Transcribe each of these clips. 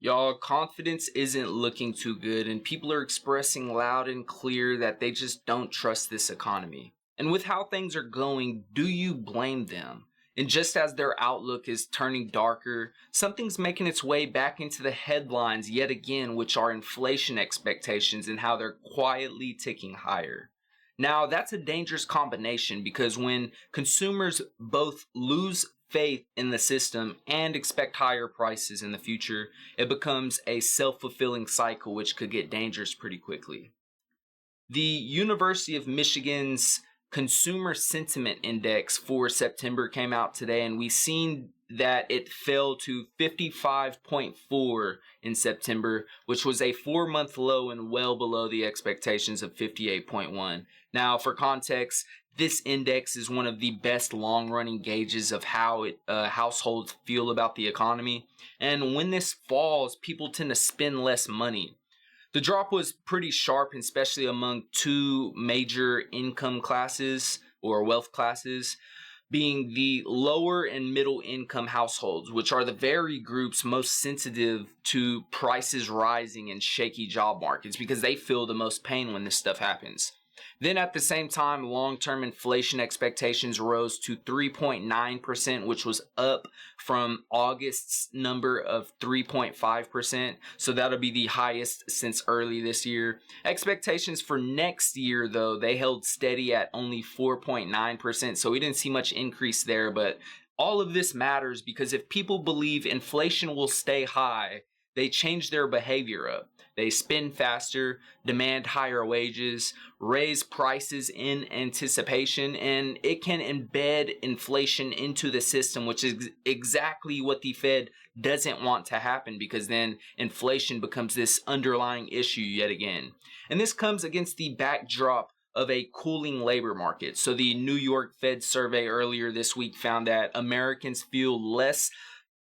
Y'all, confidence isn't looking too good, and people are expressing loud and clear that they just don't trust this economy. And with how things are going, do you blame them? And just as their outlook is turning darker, something's making its way back into the headlines yet again, which are inflation expectations and how they're quietly ticking higher. Now, that's a dangerous combination because when consumers both lose faith in the system and expect higher prices in the future, it becomes a self fulfilling cycle which could get dangerous pretty quickly. The University of Michigan's Consumer Sentiment Index for September came out today, and we've seen that it fell to 55.4 in September, which was a 4-month low and well below the expectations of 58.1. Now, for context, this index is one of the best long-running gauges of how households feel about the economy. And when this falls, people tend to spend less money. The drop was pretty sharp, especially among two major income classes or wealth classes, being the lower and middle income households, which are the very groups most sensitive to prices rising and shaky job markets because they feel the most pain when this stuff happens. Then at the same time, long-term inflation expectations rose to 3.9%, which was up from August's number of 3.5%. So that'll be the highest since early this year. Expectations for next year, though, they held steady at only 4.9%. So we didn't see much increase there. But all of this matters because if people believe inflation will stay high, they change their behavior up. They spend faster, demand higher wages, raise prices in anticipation, and it can embed inflation into the system, which is exactly what the Fed doesn't want to happen because then inflation becomes this underlying issue yet again. And this comes against the backdrop of a cooling labor market. So the New York Fed survey earlier this week found that Americans feel less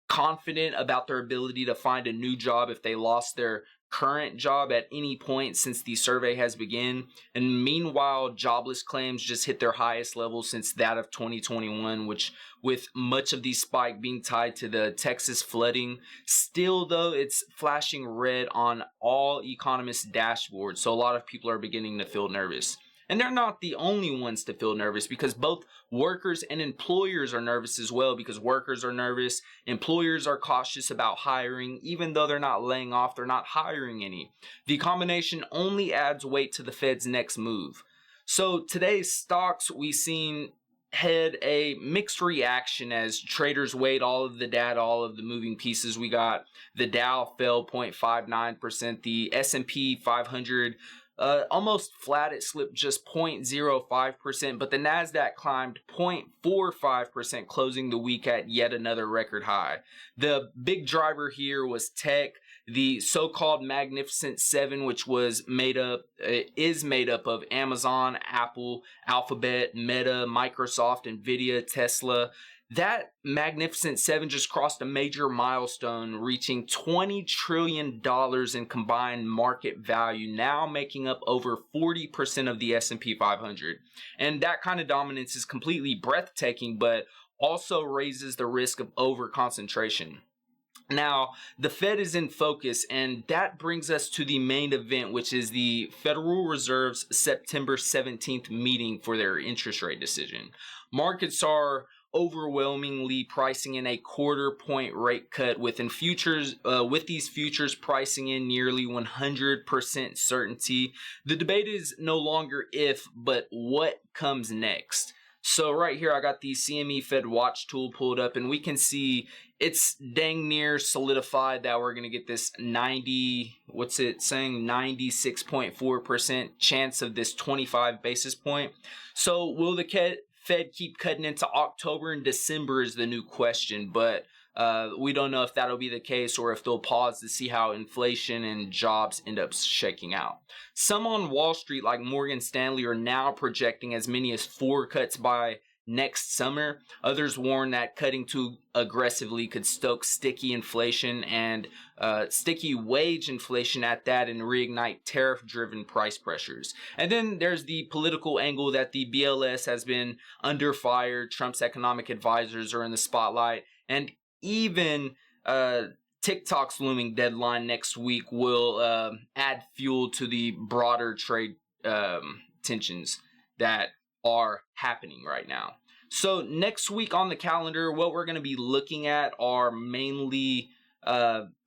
confident about their ability to find a new job if they lost their current job at any point since the survey has begun. And meanwhile, jobless claims just hit their highest level since that of 2021, which with much of the spike being tied to the Texas flooding. Still though, it's flashing red on all economists' dashboards. So a lot of people are beginning to feel nervous. And they're not the only ones to feel nervous because both workers and employers are nervous as well because workers are nervous. Employers are cautious about hiring. Even though they're not laying off, they're not hiring any. The combination only adds weight to the Fed's next move. So today's stocks we've seen had a mixed reaction as traders weighed all of the data, all of the moving pieces we got. The Dow fell 0.59%. The S&P 500 almost flat, it slipped just 0.05%, but the NASDAQ climbed 0.45%, closing the week at yet another record high. The big driver here was tech, the so-called Magnificent Seven, which is made up of Amazon, Apple, Alphabet, Meta, Microsoft, Nvidia, Tesla. That Magnificent Seven just crossed a major milestone, reaching $20 trillion in combined market value, now making up over 40% of the S&P 500. And that kind of dominance is completely breathtaking, but also raises the risk of over-concentration. Now, the Fed is in focus, and that brings us to the main event, which is the Federal Reserve's September 17th meeting for their interest rate decision. Markets are overwhelmingly pricing in a 1/4 point rate cut with these futures pricing in nearly 100% certainty. The debate is no longer if, but what comes next. So right here I got the CME Fed Watch tool pulled up, and we can see it's dang near solidified that we're going to get this 96.4% chance of this 25 basis point. So will the Fed keep cutting into October and December is the new question, but we don't know if that'll be the case or if they'll pause to see how inflation and jobs end up shaking out. Some on Wall Street, like Morgan Stanley, are now projecting as many as 4 cuts by next summer. Others warn that cutting too aggressively could stoke sticky inflation and sticky wage inflation at that and reignite tariff-driven price pressures. And then there's the political angle that the BLS has been under fire. Trump's economic advisors are in the spotlight. And even TikTok's looming deadline next week will add fuel to the broader trade tensions that are happening right now. So next week on the calendar, what we're going to be looking at are mainly,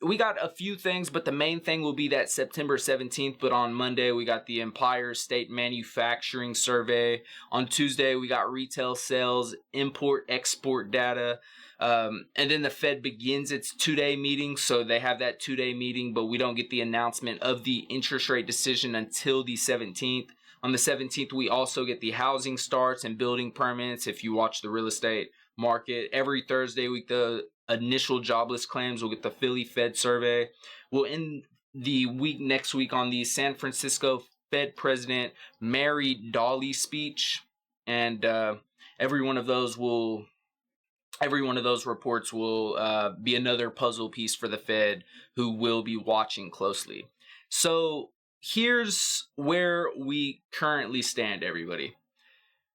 we got a few things, but the main thing will be that September 17th. But on Monday, we got the Empire State Manufacturing Survey. On Tuesday, we got retail sales, import-export data. And then the Fed begins its 2-day meeting. So they have that 2-day meeting, but we don't get the announcement of the interest rate decision until the 17th. On the 17th, we also get the housing starts and building permits. If you watch the real estate market, every Thursday we get the initial jobless claims. We'll get the Philly Fed survey. We'll end the week next week on the San Francisco Fed President Mary Daly speech, and every one of those reports will be another puzzle piece for the Fed, who will be watching closely. So here's where we currently stand, everybody.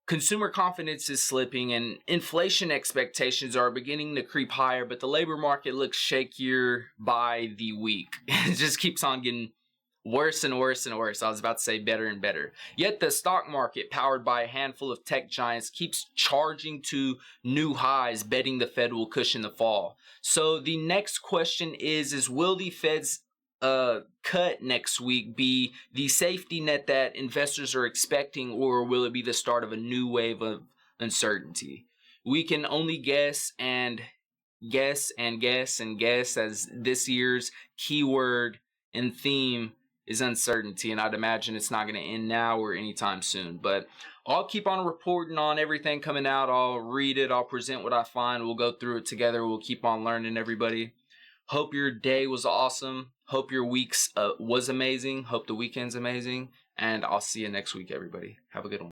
Consumer confidence is slipping and inflation expectations are beginning to creep higher, but the labor market looks shakier by the week. It just keeps on getting worse and worse and worse. I was about to say better and better. Yet the stock market, powered by a handful of tech giants, keeps charging to new highs, betting the Fed will cushion the fall. So the next question is will the Fed's cut next week be the safety net that investors are expecting, or will it be the start of a new wave of uncertainty? We can only guess and guess and guess and guess, as this year's keyword and theme is uncertainty, and I'd imagine it's not going to end now or anytime soon. But I'll keep on reporting on everything coming out. I'll read it. I'll present what I find. We'll go through it together. We'll keep on learning, everybody. Hope your day was awesome. Hope your week's was amazing. Hope the weekend's amazing. And I'll see you next week, everybody. Have a good one.